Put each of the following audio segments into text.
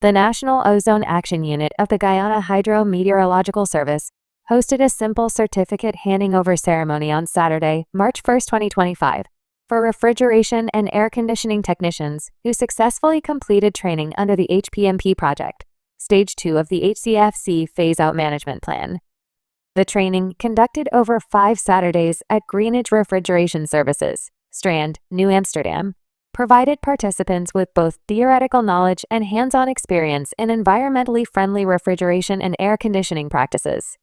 The National Ozone Action Unit of the Guyana Hydro-Meteorological Service hosted a simple certificate handing over ceremony on Saturday, March 1, 2025, for refrigeration and air conditioning technicians who successfully completed training under the HPMP project, Stage 2 of the HCFC Phase-Out Management Plan. The training, conducted over 5 Saturdays at Greenidge Refrigeration Services, Strand, New Amsterdam, provided participants with both theoretical knowledge and hands-on experience in environmentally friendly refrigeration and air conditioning practices.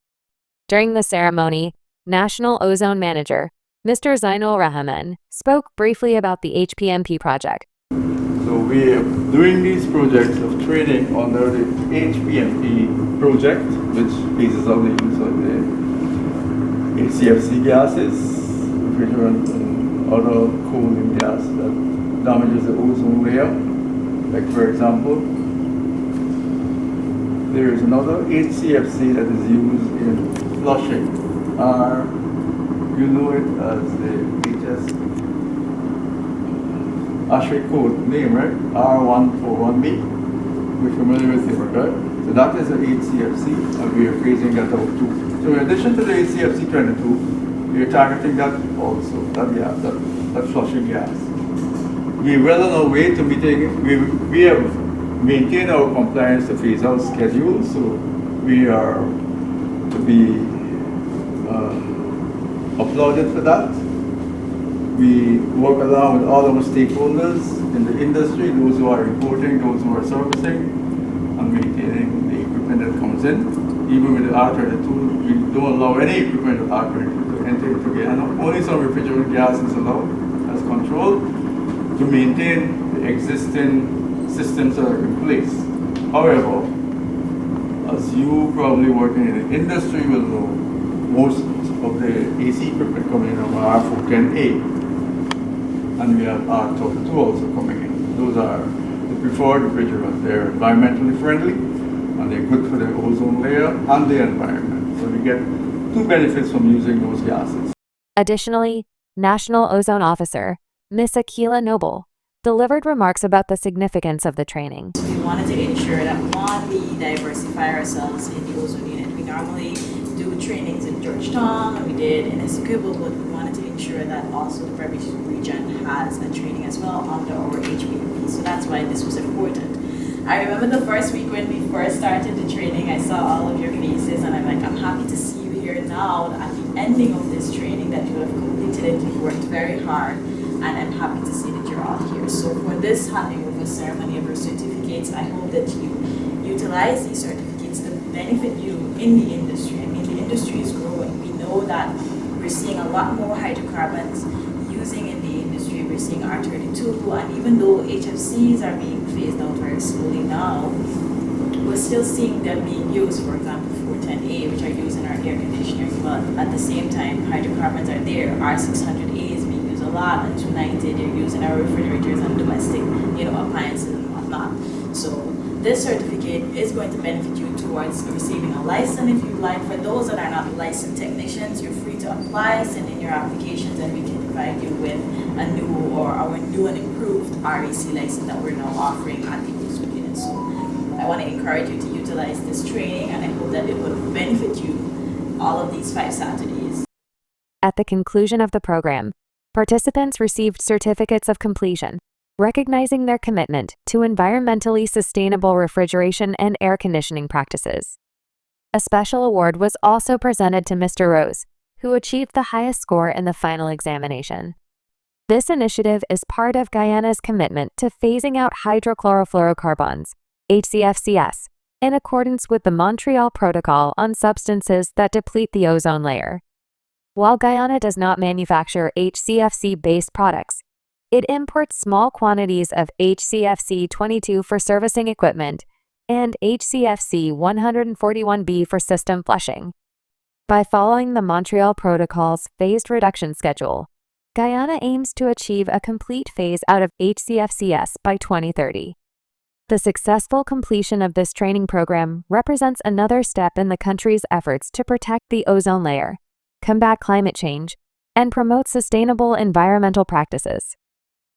During the ceremony, National Ozone Manager, Mr. Zainul Rahman, spoke briefly about the HPMP project. So we are doing these projects of training under the HPMP project, which bases on the use of the HCFC gases, refrigerant and other cooling gas that damages the ozone layer. Like for example, there is another HCFC that is used in flushing. You know it as the HS ASHRAE code name, right? R141B. We're familiar with it, right? So that is an HCFC, and we are phasing that out too. So in addition to the HCFC 22, we are targeting that also, that flushing gas. We're well on our way to meeting, we have maintained our compliance to phase out schedule, so we are to be applauded for that. We work along with all our stakeholders in the industry, those who are importing, those who are servicing, and maintaining the equipment that comes in. Even with the R32, we don't allow any equipment with R32 to enter into Guyana. Only some refrigerant gas is allowed as control to maintain the existing systems that are in place. However, as you probably working in the industry will know, most of the AC equipment coming in are R410A. And we have R32 also coming in. Those are the preferred refrigerants. They're environmentally friendly and they're good for the ozone layer and the environment. So we get two benefits from using those gases. Additionally, National Ozone Officer, Ms. Akila Noble, delivered remarks about the significance of the training. We wanted to ensure that one, we diversify ourselves in the ozone unit. We normally do trainings in Georgetown, and we did in Essequibo, but we wanted to ensure that also the Prairie region has a training as well under our HPMP. So that's why this was important. I remember the first week when we first started the training, I saw all of your faces, and I'm like, I'm happy to see you here now at the ending of this training that you have completed it. You've worked very hard, and I'm happy to see that you're all here. So for this handing over ceremony of your certificates, I hope that you utilize these certificates to benefit you in the industry. I mean, the industry is growing. We know that we're seeing a lot more hydrocarbons using in the industry. We're seeing R32, and even though HFCs are being phased out very slowly now, we're still seeing them being used, for example, 410A, which are used in our air conditioners, but at the same time, hydrocarbons are there. R600A is being used a lot, and 290, they're used in our refrigerators and domestic, appliances and whatnot. So this certificate is going to benefit you towards receiving a license if you like. For those that are not licensed technicians, you're free to apply, send in your applications, and we can provide you with a new or our new and improved REC license that we're now offering at the ozone unit. So I want to encourage you to utilize this training, and I hope that it will benefit you all of these 5 Saturdays. At the conclusion of the program, participants received certificates of completion, recognizing their commitment to environmentally sustainable refrigeration and air conditioning practices. A special award was also presented to Mr. Rose, who achieved the highest score in the final examination. This initiative is part of Guyana's commitment to phasing out hydrochlorofluorocarbons, HCFCs, in accordance with the Montreal Protocol on substances that deplete the ozone layer. While Guyana does not manufacture HCFC-based products, it imports small quantities of HCFC 22 for servicing equipment and HCFC 141B for system flushing. By following the Montreal Protocol's phased reduction schedule, Guyana aims to achieve a complete phase out of HCFCs by 2030. The successful completion of this training program represents another step in the country's efforts to protect the ozone layer, combat climate change, and promote sustainable environmental practices.